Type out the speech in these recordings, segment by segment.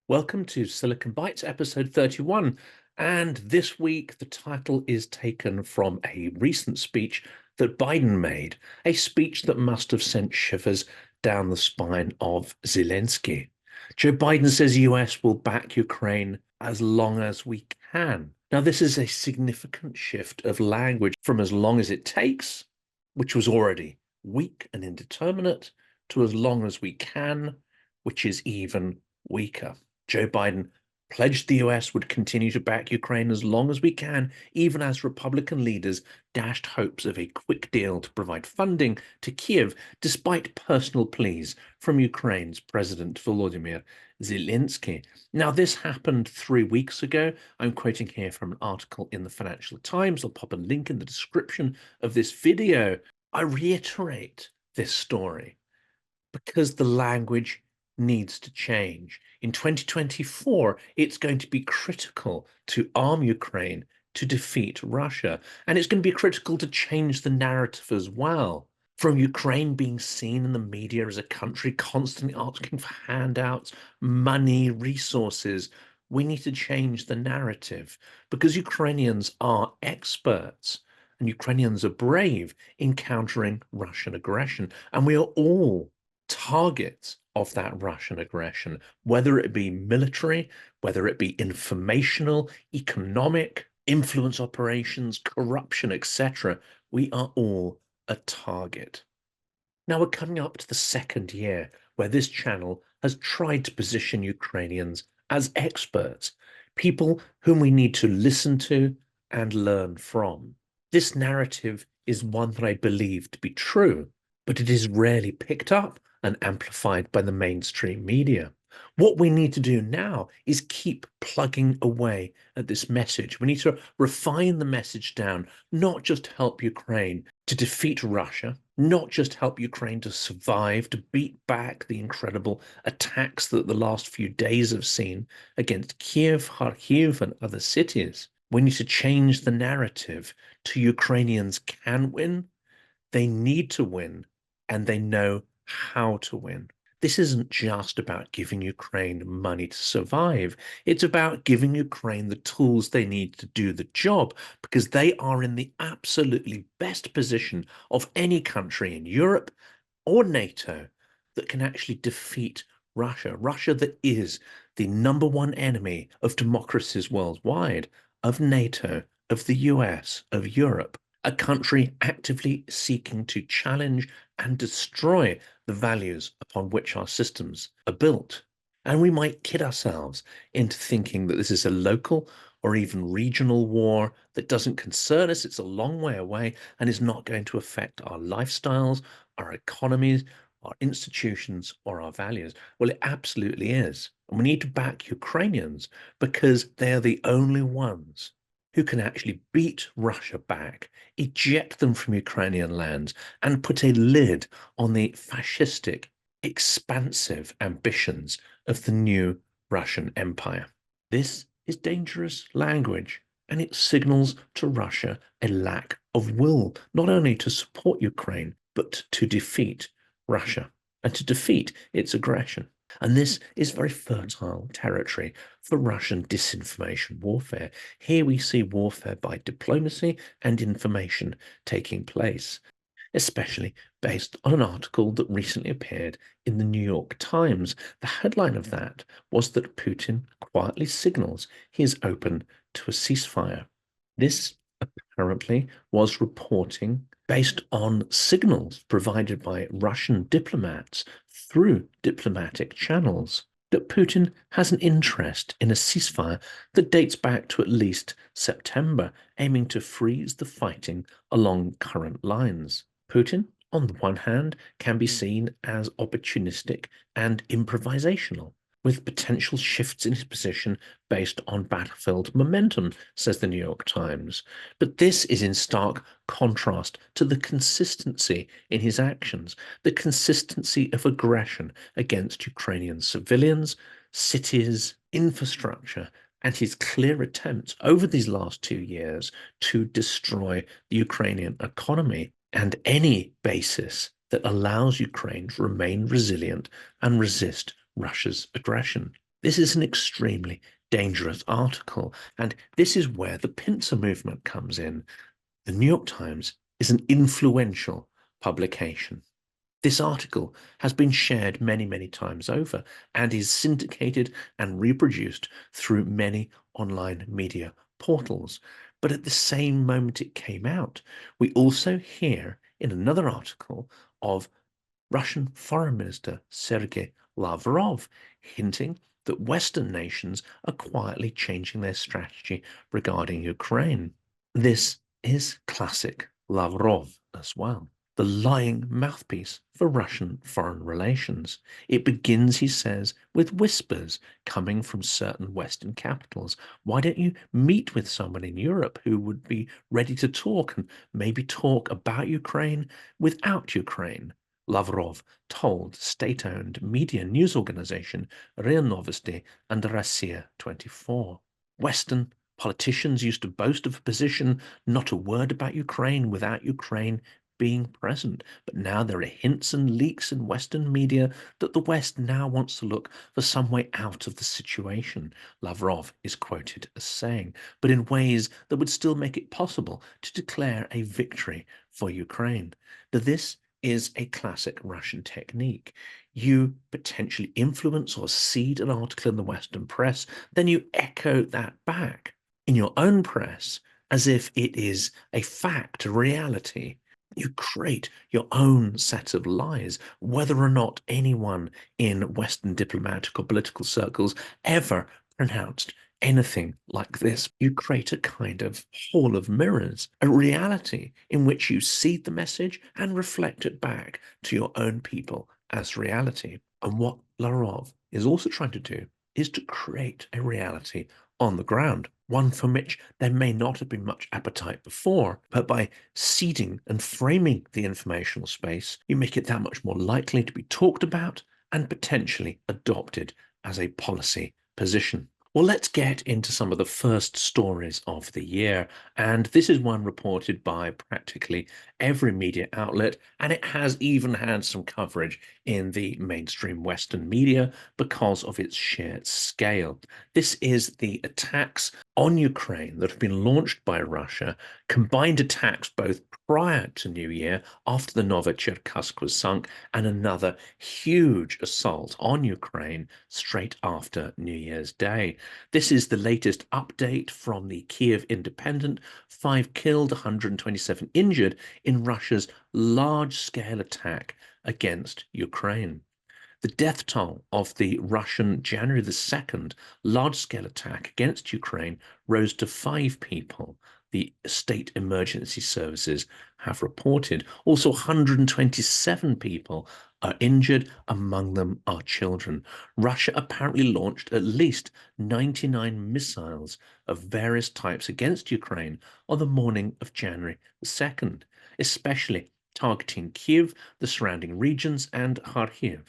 Welcome to Silicon Bytes, episode 31. And this week, the title is taken from a recent speech that Biden made, a speech that must have sent shivers down the spine of Zelenskyy. Joe Biden says the US will back Ukraine as long as we can. Now, this is a significant shift of language from as long as it takes, which was already weak and indeterminate, to as long as we can, which is even weaker. Joe Biden pledged the US would continue to back Ukraine as long as we can, even as Republican leaders dashed hopes of a quick deal to provide funding to Kyiv, despite personal pleas from Ukraine's President Volodymyr Zelenskyy. Now, this happened 3 weeks ago. I'm quoting here from an article in the Financial Times. I'll pop a link in the description of this video. I reiterate this story because the language needs to change. In 2024, it's going to be critical to arm Ukraine to defeat Russia. And it's going to be critical to change the narrative as well. From Ukraine being seen in the media as a country constantly asking for handouts, money, resources, we need to change the narrative because Ukrainians are experts and Ukrainians are brave in countering Russian aggression. And we are all targets of that Russian aggression, whether it be military, whether it be informational, economic, influence operations, corruption, etc. We are all a target. Now we're coming up to the second year where this channel has tried to position Ukrainians as experts, people whom we need to listen to and learn from. This narrative is one that I believe to be true, but it is rarely picked up and amplified by the mainstream media. What we need to do now is keep plugging away at this message. We need to refine the message down, not just help Ukraine to defeat Russia, not just help Ukraine to survive, to beat back the incredible attacks that the last few days have seen against Kyiv, Kharkiv, and other cities. We need to change the narrative to Ukrainians can win, they need to win, and they know how to win. This isn't just about giving Ukraine money to survive. It's about giving Ukraine the tools they need to do the job because they are in the absolutely best position of any country in Europe or NATO that can actually defeat Russia. Russia that is the #1 enemy of democracies worldwide, of NATO, of the US, of Europe. A country actively seeking to challenge and destroy the values upon which our systems are built. And we might kid ourselves into thinking that this is a local or even regional war that doesn't concern us, it's a long way away, and is not going to affect our lifestyles, our economies, our institutions, or our values. Well, it absolutely is. And we need to back Ukrainians because they are the only ones who can actually beat Russia back, eject them from Ukrainian lands, and put a lid on the fascistic, expansive ambitions of the new Russian Empire. This is dangerous language, and it signals to Russia a lack of will, not only to support Ukraine, but to defeat Russia and to defeat its aggression. And this is very fertile territory for Russian disinformation warfare. Here we see warfare by diplomacy and information taking place, especially based on an article that recently appeared in the New York Times. The headline of that was that Putin quietly signals he is open to a ceasefire. This apparently was reporting based on signals provided by Russian diplomats through diplomatic channels that Putin has an interest in a ceasefire that dates back to at least September, aiming to freeze the fighting along current lines. Putin, on the one hand, can be seen as opportunistic and improvisational, with potential shifts in his position based on battlefield momentum, says the New York Times. But this is in stark contrast to the consistency in his actions, the consistency of aggression against Ukrainian civilians, cities, infrastructure, and his clear attempts over these last 2 years to destroy the Ukrainian economy and any basis that allows Ukraine to remain resilient and resist Russia's aggression. This is an extremely dangerous article, and this is where the pincer movement comes in. The New York Times is an influential publication. This article has been shared many, many times over and is syndicated and reproduced through many online media portals. But at the same moment it came out, we also hear in another article of Russian Foreign Minister Sergei Lavrov hinting that Western nations are quietly changing their strategy regarding Ukraine. This is classic Lavrov as well, the lying mouthpiece for Russian foreign relations. It begins, he says, with whispers coming from certain Western capitals. Why don't you meet with someone in Europe who would be ready to talk and maybe talk about Ukraine without Ukraine? Lavrov told state-owned media news organization RIA Novosti and Россия 24. Western politicians used to boast of a position, not a word about Ukraine without Ukraine being present. But now there are hints and leaks in Western media that the West now wants to look for some way out of the situation, Lavrov is quoted as saying, but in ways that would still make it possible to declare a victory for Ukraine. Now, this is a classic Russian technique. You potentially influence or seed an article in the Western press, then you echo that back in your own press as if it is a fact, a reality. You create your own set of lies, whether or not anyone in Western diplomatic or political circles ever pronounced anything like this. You create a kind of hall of mirrors, a reality in which you seed the message and reflect it back to your own people as reality. And what Lavrov is also trying to do is to create a reality on the ground, one from which there may not have been much appetite before, but by seeding and framing the informational space, you make it that much more likely to be talked about and potentially adopted as a policy position. Well, let's get into some of the first stories of the year. And this is one reported by practically every media outlet, and it has even had some coverage in the mainstream Western media because of its sheer scale. This is the attacks on Ukraine that have been launched by Russia, combined attacks both prior to New Year, after the Novacherkassk was sunk, and another huge assault on Ukraine straight after New Year's Day. This is the latest update from the Kyiv Independent: 5 killed, 127 injured in Russia's large-scale attack against Ukraine. The death toll of the Russian January the 2nd large-scale attack against Ukraine rose to 5 people, the state emergency services have reported. Also, 127 people are injured, among them are children. Russia apparently launched at least 99 missiles of various types against Ukraine on the morning of January the 2nd, especially targeting Kyiv, the surrounding regions, and Kharkiv.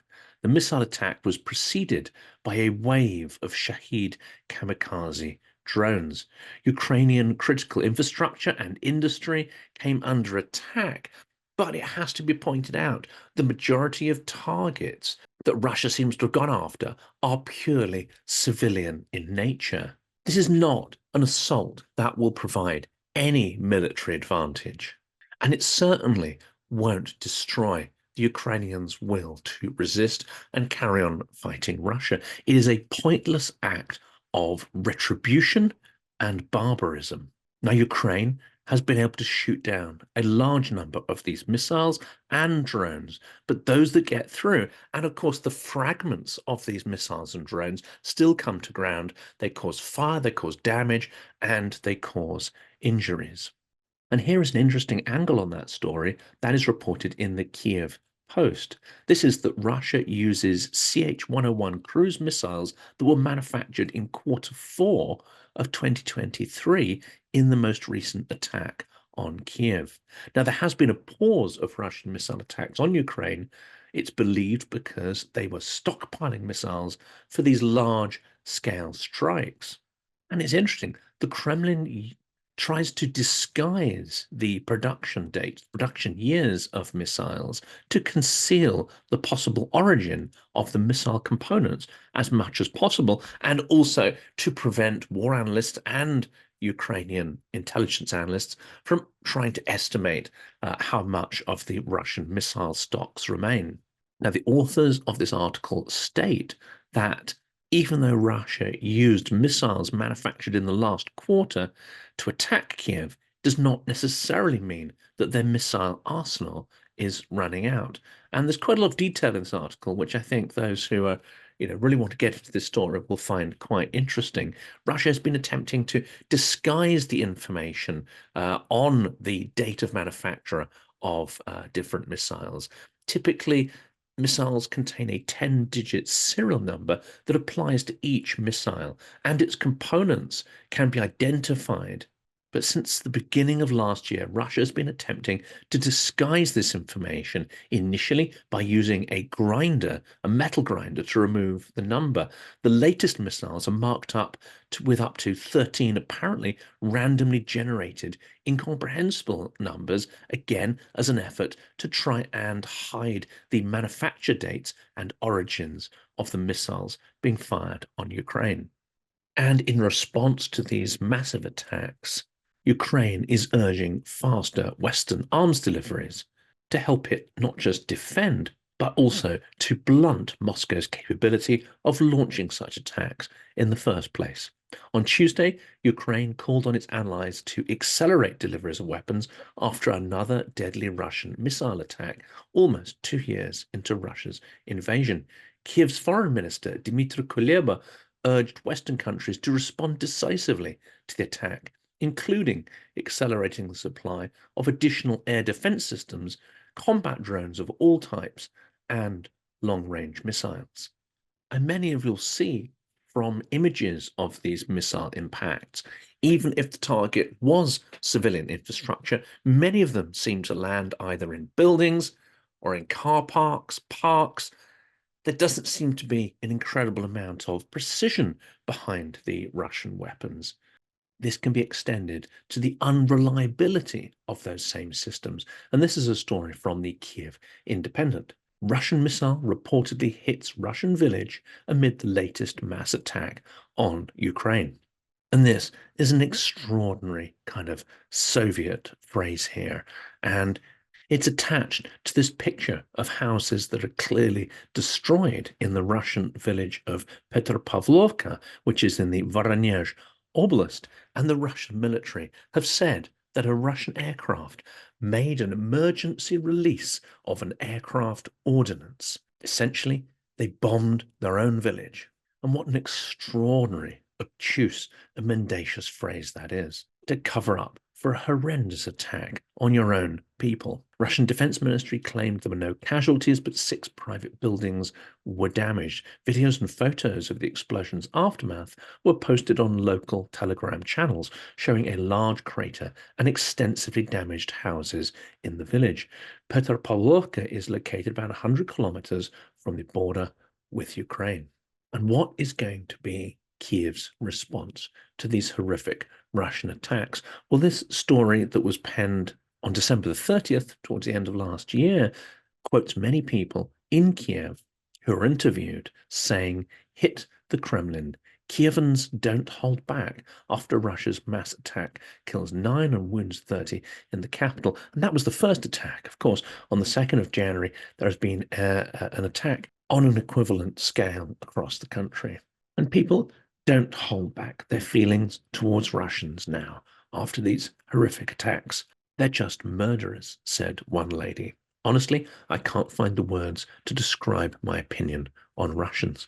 The missile attack was preceded by a wave of Shahed kamikaze drones. Ukrainian critical infrastructure and industry came under attack, but it has to be pointed out the majority of targets that Russia seems to have gone after are purely civilian in nature. This is not an assault that will provide any military advantage, and it certainly won't destroy the Ukrainians' will to resist and carry on fighting Russia. It is a pointless act of retribution and barbarism. Now, Ukraine has been able to shoot down a large number of these missiles and drones, but those that get through, and of course the fragments of these missiles and drones still come to ground. They cause fire, they cause damage, and they cause injuries. And here is an interesting angle on that story that is reported in the Kyiv Post. This is that Russia uses CH-101 cruise missiles that were manufactured in Q4 of 2023 in the most recent attack on Kyiv. Now, there has been a pause of Russian missile attacks on Ukraine. It's believed because they were stockpiling missiles for these large-scale strikes. And it's interesting, the Kremlin tries to disguise the production date, production years of missiles to conceal the possible origin of the missile components as much as possible, and also to prevent war analysts and Ukrainian intelligence analysts from trying to estimate how much of the Russian missile stocks remain. Now, the authors of this article state that even though Russia used missiles manufactured in the last quarter to attack Kiev, does not necessarily mean that their missile arsenal is running out. And there's quite a lot of detail in this article, which I think those who are, really want to get into this story will find quite interesting. Russia has been attempting to disguise the information on the date of manufacture of different missiles. Typically, missiles contain a 10-digit serial number that applies to each missile, and its components can be identified. But since the beginning of last year, Russia has been attempting to disguise this information, initially by using a grinder, a metal grinder, to remove the number. The latest missiles are marked up with up to 13 apparently randomly generated incomprehensible numbers, again as an effort to try and hide the manufacture dates and origins of the missiles being fired on Ukraine. And in response to these massive attacks, Ukraine is urging faster Western arms deliveries to help it not just defend, but also to blunt Moscow's capability of launching such attacks in the first place. On Tuesday, Ukraine called on its allies to accelerate deliveries of weapons after another deadly Russian missile attack, almost 2 years into Russia's invasion. Kiev's foreign minister, Dmitry Kuleba, urged Western countries to respond decisively to the attack, including accelerating the supply of additional air defense systems, combat drones of all types, and long-range missiles. And many of you'll see from images of these missile impacts, even if the target was civilian infrastructure, many of them seem to land either in buildings or in car parks. There doesn't seem to be an incredible amount of precision behind the Russian weapons. This can be extended to the unreliability of those same systems. And this is a story from the KYIV Independent. Russian missile reportedly hits Russian village amid the latest mass attack on Ukraine. And this is an extraordinary kind of Soviet phrase here. And it's attached to this picture of houses that are clearly destroyed in the Russian village of Petropavlovka, which is in the Voronezh Oblast, and the Russian military have said that a Russian aircraft made an emergency release of an aircraft ordnance. Essentially, they bombed their own village. And what an extraordinary, obtuse, and mendacious phrase that is, to cover up for a horrendous attack on your own people. Russian Defense Ministry claimed there were no casualties, but 6 private buildings were damaged. Videos and photos of the explosion's aftermath were posted on local Telegram channels, showing a large crater and extensively damaged houses in the village. Petropavlovka is located about 100 kilometers from the border with Ukraine. And what is going to be Kiev's response to these horrific Russian attacks? Well, this story that was penned on December the 30th, towards the end of last year, quotes many people in Kiev who are interviewed saying, "Hit the Kremlin. Kievans don't hold back," after Russia's mass attack kills 9 and wounds 30 in the capital. And that was the first attack. Of course, on the 2nd of January, there has been an attack on an equivalent scale across the country. And people don't hold back their feelings towards Russians now after these horrific attacks. "They're just murderers," said one lady. "Honestly, I can't find the words to describe my opinion on Russians.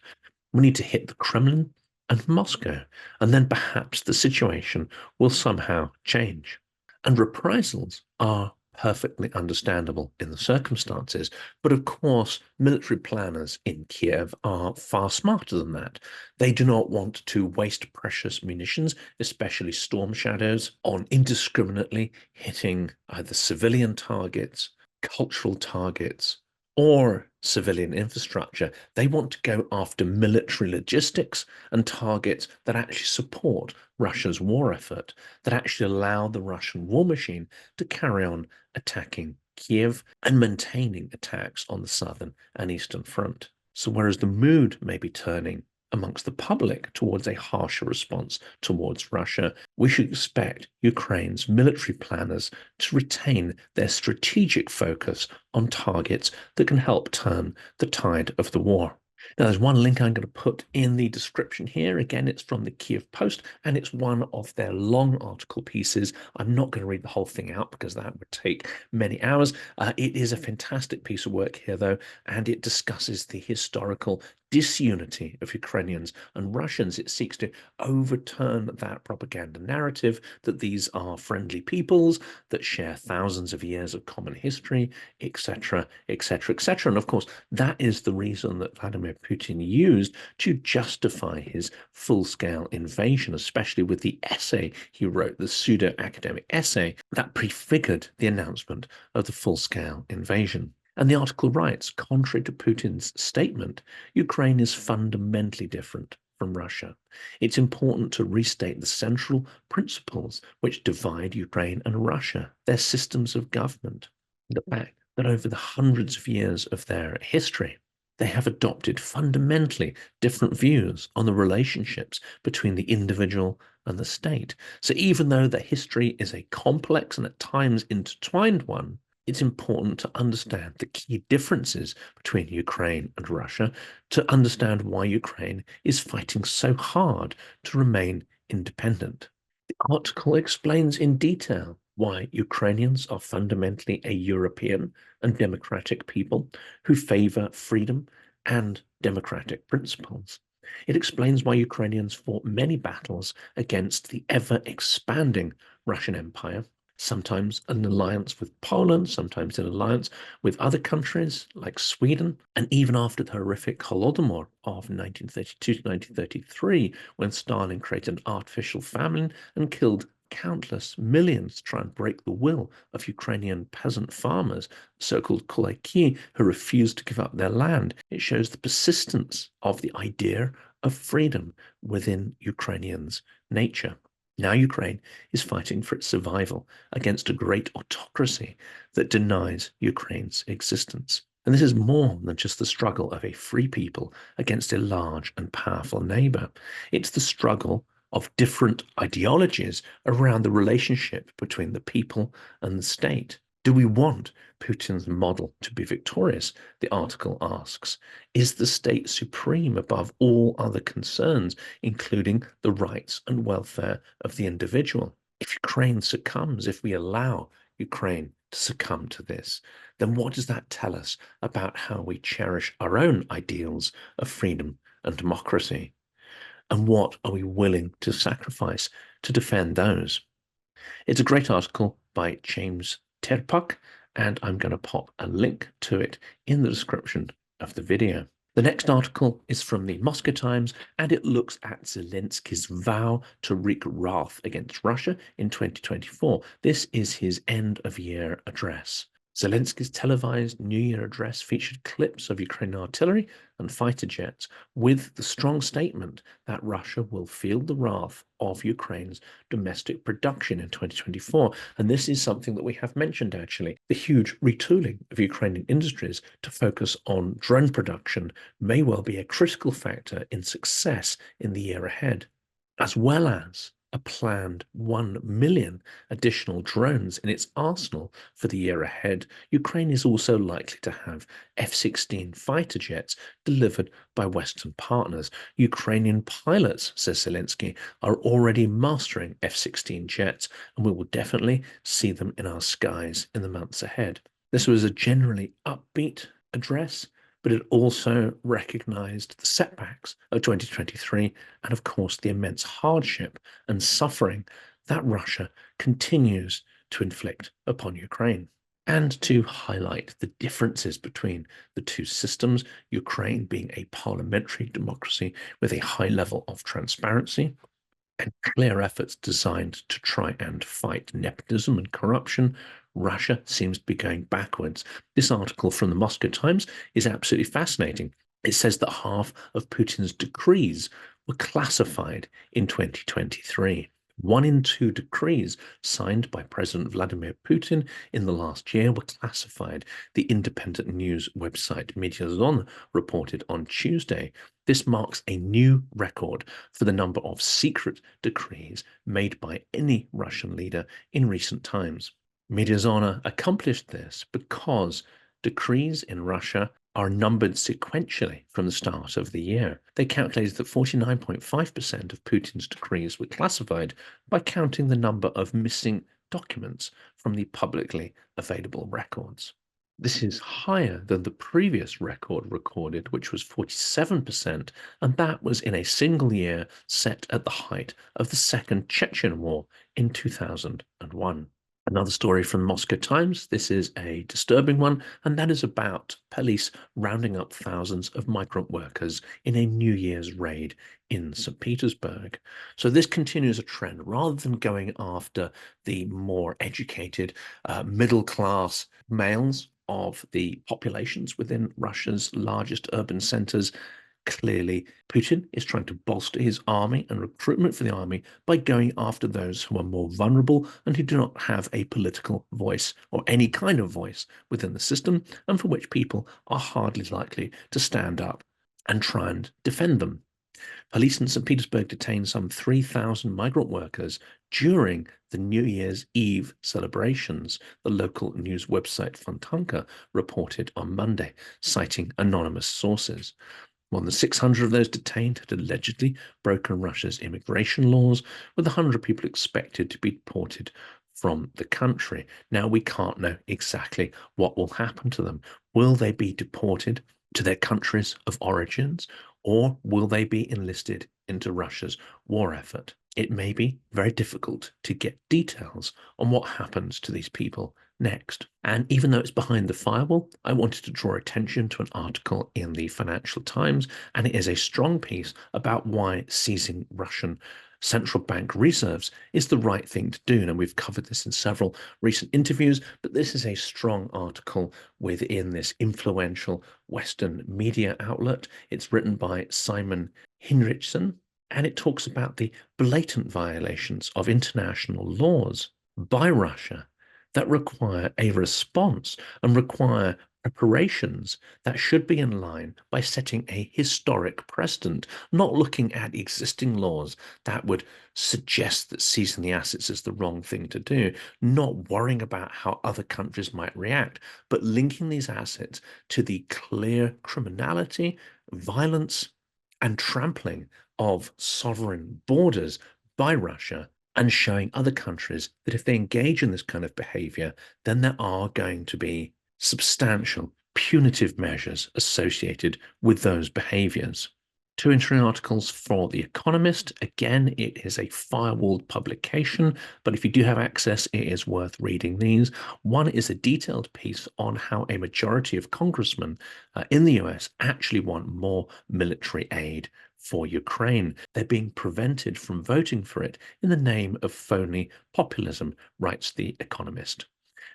We need to hit the Kremlin and Moscow, and then perhaps the situation will somehow change." And reprisals are perfectly understandable in the circumstances. But of course, military planners in Kiev are far smarter than that. They do not want to waste precious munitions, especially storm shadows, on indiscriminately hitting either civilian targets, cultural targets, or civilian infrastructure. They want to go after military logistics and targets that actually support Russia's war effort, that actually allow the Russian war machine to carry on attacking Kiev and maintaining attacks on the southern and eastern front. So whereas the mood may be turning amongst the public towards a harsher response towards Russia, we should expect Ukraine's military planners to retain their strategic focus on targets that can help turn the tide of the war. Now, there's one link I'm going to put in the description here. Again, it's from the KYIV Post, and it's one of their long article pieces. I'm not going to read the whole thing out because that would take many hours. It is a fantastic piece of work here, though, and it discusses the historical disunity of Ukrainians and Russians. It seeks to overturn that propaganda narrative that these are friendly peoples that share thousands of years of common history, etc., etc., etc. And of course, that is the reason that Vladimir Putin used to justify his full-scale invasion, especially with the essay he wrote, the pseudo-academic essay that prefigured the announcement of the full-scale invasion. And the article writes, contrary to Putin's statement, Ukraine is fundamentally different from Russia. It's important to restate the central principles which divide Ukraine and Russia, their systems of government, the fact that over the hundreds of years of their history, they have adopted fundamentally different views on the relationships between the individual and the state. So even though their history is a complex and at times intertwined one, it's important to understand the key differences between Ukraine and Russia to understand why Ukraine is fighting so hard to remain independent. The article explains in detail why Ukrainians are fundamentally a European and democratic people who favor freedom and democratic principles. It explains why Ukrainians fought many battles against the ever-expanding Russian Empire, sometimes in alliance with Poland, sometimes in alliance with other countries like Sweden, and even after the horrific Holodomor of 1932 to 1933, when Stalin created an artificial famine and killed countless millions to try and break the will of Ukrainian peasant farmers, so-called KYIV, who refused to give up their land. It shows the persistence of the idea of freedom within Ukrainians' nature. Now Ukraine is fighting for its survival against a great autocracy that denies Ukraine's existence. And this is more than just the struggle of a free people against a large and powerful neighbor. It's the struggle of different ideologies around the relationship between the people and the state. Do we want Putin's model to be victorious? The article asks. Is the state supreme above all other concerns, including the rights and welfare of the individual? If Ukraine succumbs, if we allow Ukraine to succumb to this, then what does that tell us about how we cherish our own ideals of freedom and democracy? And what are we willing to sacrifice to defend those? It's a great article by James Terpak, and I'm going to pop a link to it in the description of the video. The next article is from the Moscow Times, and it looks at Zelensky's vow to wreak wrath against Russia in 2024. This is his end-of-year address. Zelensky's televised New Year address featured clips of Ukrainian artillery and fighter jets with the strong statement that Russia will feel the wrath of Ukraine's domestic production in 2024. And this is something that we have mentioned, actually. The huge retooling of Ukrainian industries to focus on drone production may well be a critical factor in success in the year ahead, as well as a planned 1 million additional drones in its arsenal for the year ahead. Ukraine is also likely to have F-16 fighter jets delivered by Western partners. Ukrainian pilots, says Zelensky, are already mastering F-16 jets, and we will definitely see them in our skies in the months ahead. This was a generally upbeat address, but it also recognized the setbacks of 2023 and, of course, the immense hardship and suffering that Russia continues to inflict upon Ukraine. And to highlight the differences between the two systems, Ukraine being a parliamentary democracy with a high level of transparency and clear efforts designed to try and fight nepotism and corruption, Russia seems to be going backwards. This article from the Moscow Times is absolutely fascinating. It says that half of Putin's decrees were classified in 2023. 1 in 2 decrees signed by President Vladimir Putin in the last year were classified, the independent news website Media reported on Tuesday. This marks a new record for the number of secret decrees made by any Russian leader in recent times. Media accomplished this because decrees in Russia are numbered sequentially from the start of the year. They calculated that 49.5% of Putin's decrees were classified by counting the number of missing documents from the publicly available records. This is higher than the previous record recorded, which was 47%, and that was in a single year set at the height of the Second Chechen War in 2001. Another story from the Moscow Times. This is a disturbing one, and that is about police rounding up thousands of migrant workers in a New Year's raid in St. Petersburg. So this continues a trend. Rather than going after the more educated, middle-class males of the populations within Russia's largest urban centers, clearly, Putin is trying to bolster his army and recruitment for the army by going after those who are more vulnerable and who do not have a political voice or any kind of voice within the system, and for which people are hardly likely to stand up and try and defend them. Police in St. Petersburg detained some 3,000 migrant workers during the New Year's Eve celebrations, the local news website Fontanka reported on Monday, citing anonymous sources. More than 600 of those detained had allegedly broken Russia's immigration laws, with 100 people expected to be deported from the country. Now, we can't know exactly what will happen to them. Will they be deported to their countries of origins, or will they be enlisted into Russia's war effort? It may be very difficult to get details on what happens to these people next. And even though it's behind the firewall, I wanted to draw attention to an article in the Financial Times, and it is a strong piece about why seizing Russian central bank reserves is the right thing to do. And we've covered this in several recent interviews, but this is a strong article within this influential Western media outlet. It's written by Simon Hinrichsen, and it talks about the blatant violations of international laws by Russia that require a response and require preparations that should be in line by setting a historic precedent, not looking at existing laws that would suggest that seizing the assets is the wrong thing to do, not worrying about how other countries might react, but linking these assets to the clear criminality, violence, and trampling of sovereign borders by Russia, and showing other countries that if they engage in this kind of behavior, then there are going to be substantial punitive measures associated with those behaviors. Two interim articles for The Economist. Again, it is a firewalled publication, but if you do have access, it is worth reading these. One is a detailed piece on how a majority of congressmen in the US actually want more military aid for Ukraine. They're being prevented from voting for it in the name of phony populism, writes The Economist.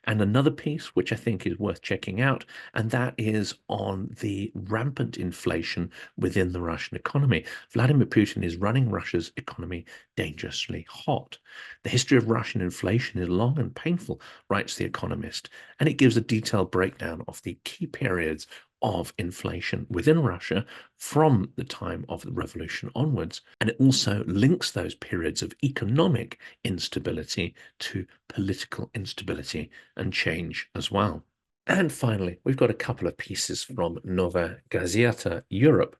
And another piece, which I think is worth checking out, and that is on the rampant inflation within the Russian economy. Vladimir Putin is running Russia's economy dangerously hot. The history of Russian inflation is long and painful, writes The Economist, and it gives a detailed breakdown of the key periods of inflation within Russia from the time of the revolution onwards. And it also links those periods of economic instability to political instability and change as well. And finally, we've got a couple of pieces from NOVAYA GAZETA Europe.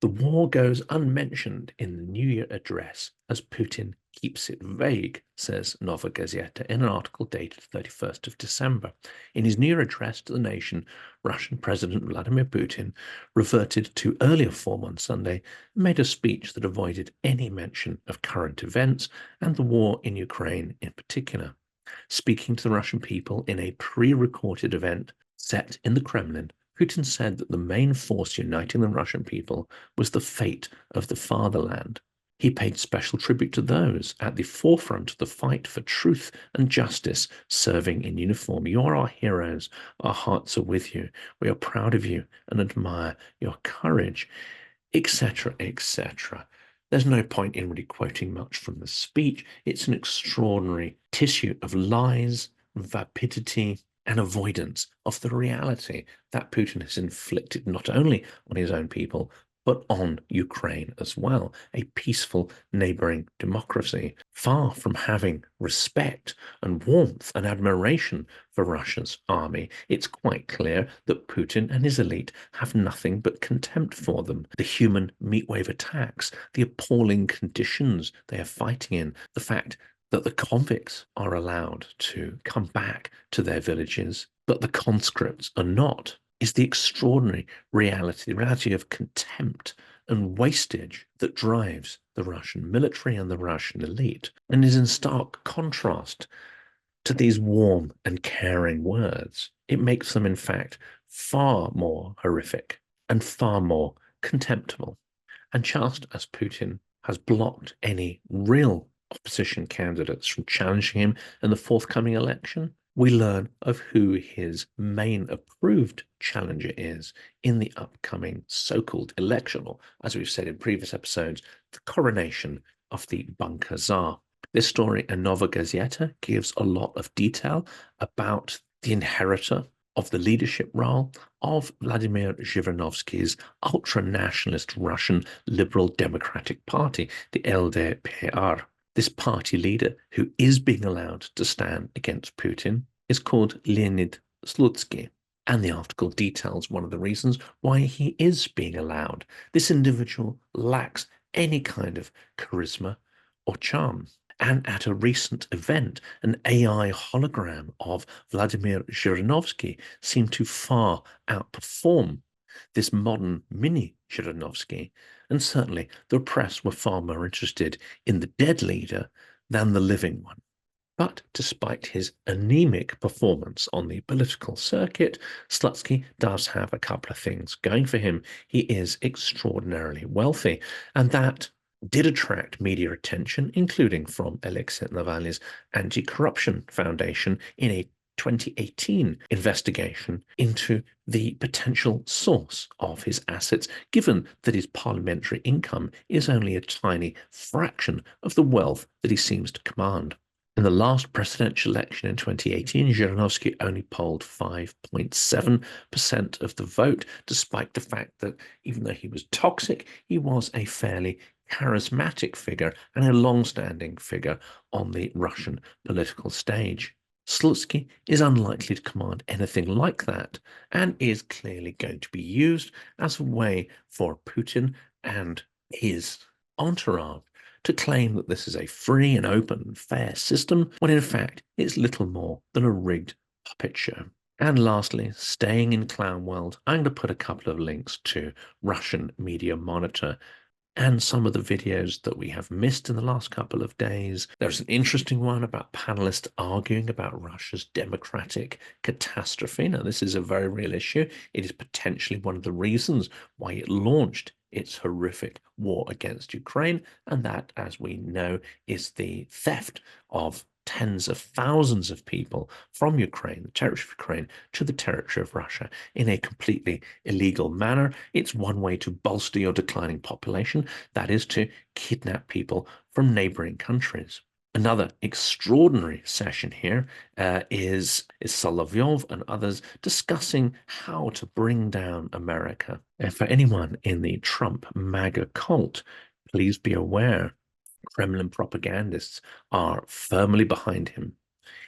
The war goes unmentioned in the New Year address as Putin keeps it vague, says NOVAYA GAZETA in an article dated 31st of December. In his New Year address to the nation, Russian President Vladimir Putin reverted to earlier form on Sunday and made a speech that avoided any mention of current events and the war in Ukraine in particular. Speaking to the Russian people in a pre-recorded event set in the Kremlin, Putin said that the main force uniting the Russian people was the fate of the fatherland. He paid special tribute to those at the forefront of the fight for truth and justice, serving in uniform. You are our heroes. Our hearts are with you. We are proud of you and admire your courage, etc., etc. There's no point in really quoting much from the speech. It's an extraordinary tissue of lies, vapidity, and avoidance of the reality that Putin has inflicted not only on his own people, but on Ukraine as well, a peaceful neighboring democracy, far from having respect and warmth and admiration for Russia's army. It's quite clear that Putin and his elite have nothing but contempt for them. The human meatwave attacks, the appalling conditions they are fighting in, the fact that the convicts are allowed to come back to their villages, but the conscripts are not, is the extraordinary reality, the reality of contempt and wastage that drives the Russian military and the Russian elite, and is in stark contrast to these warm and caring words. It makes them, in fact, far more horrific and far more contemptible. And just as Putin has blocked any real opposition candidates from challenging him in the forthcoming election, we learn of who his main approved challenger is in the upcoming so-called election, or as we've said in previous episodes, the coronation of the Bunker Tsar. This story in NOVAYA GAZETA gives a lot of detail about the inheritor of the leadership role of Vladimir Zhirinovsky's ultra-nationalist Russian Liberal Democratic Party, the LDPR. This party leader, who is being allowed to stand against Putin, is called Leonid Slutsky. And the article details one of the reasons why he is being allowed. This individual lacks any kind of charisma or charm. And at a recent event, an AI hologram of Vladimir Zhirinovsky seemed to far outperform this modern mini Zhirinovsky, and certainly the press were far more interested in the dead leader than the living one. But despite his anemic performance on the political circuit, Slutsky does have a couple of things going for him. He is extraordinarily wealthy, and that did attract media attention, including from Alexei Navalny's Anti-Corruption Foundation in a 2018 investigation into the potential source of his assets, given that his parliamentary income is only a tiny fraction of the wealth that he seems to command. In the last presidential election in 2018, Zhirinovsky only polled 5.7% of the vote, despite the fact that even though he was toxic, he was a fairly charismatic figure and a long-standing figure on the Russian political stage. Slutsky is unlikely to command anything like that and is clearly going to be used as a way for Putin and his entourage to claim that this is a free and open and fair system, when in fact it's little more than a rigged puppet show. And lastly, staying in clown world, I'm going to put a couple of links to Russian Media Monitor and some of the videos that we have missed in the last couple of days. There's an interesting one about panelists arguing about Russia's democratic catastrophe. Now, this is a very real issue. It is potentially one of the reasons why it launched its horrific war against Ukraine, and that, as we know, is the theft of tens of thousands of people from Ukraine, the territory of Ukraine, to the territory of Russia in a completely illegal manner. It's one way to bolster your declining population, that is to kidnap people from neighboring countries. Another extraordinary session here is Solovyov and others discussing how to bring down America. And for anyone in the Trump MAGA cult, please be aware Kremlin propagandists are firmly behind him.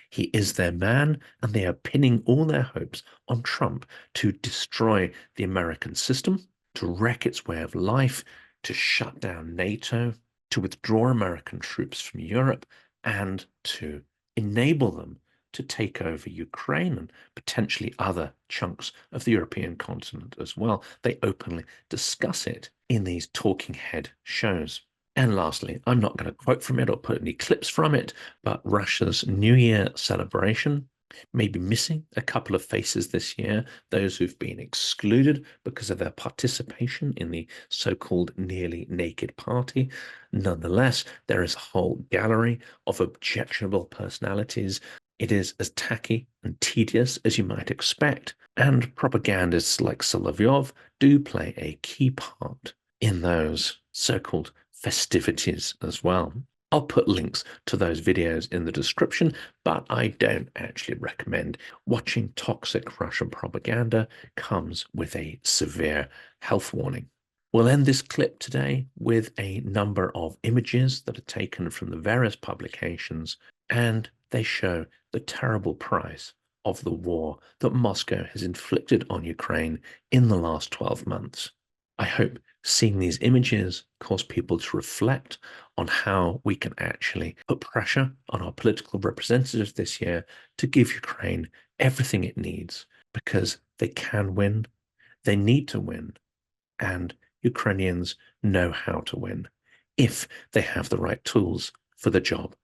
He is their man, and they are pinning all their hopes on Trump to destroy the American system, to wreck its way of life, to shut down NATO, to withdraw American troops from Europe, and to enable them to take over Ukraine and potentially other chunks of the European continent as well. They openly discuss it in these talking head shows. And lastly, I'm not going to quote from it or put any clips from it, but Russia's New Year celebration Maybe missing a couple of faces this year, those who've been excluded because of their participation in the so-called nearly naked party. Nonetheless, there is a whole gallery of objectionable personalities. It is as tacky and tedious as you might expect, and propagandists like Solovyov do play a key part in those so-called festivities as well. I'll put links to those videos in the description, but I don't actually recommend watching toxic Russian propaganda. Comes with a severe health warning. We'll end this clip today with a number of images that are taken from the various publications, and they show the terrible price of the war that Moscow has inflicted on Ukraine in the last 12 months. I hope seeing these images cause people to reflect on how we can actually put pressure on our political representatives this year to give Ukraine everything it needs, because they can win, they need to win, and Ukrainians know how to win if they have the right tools for the job.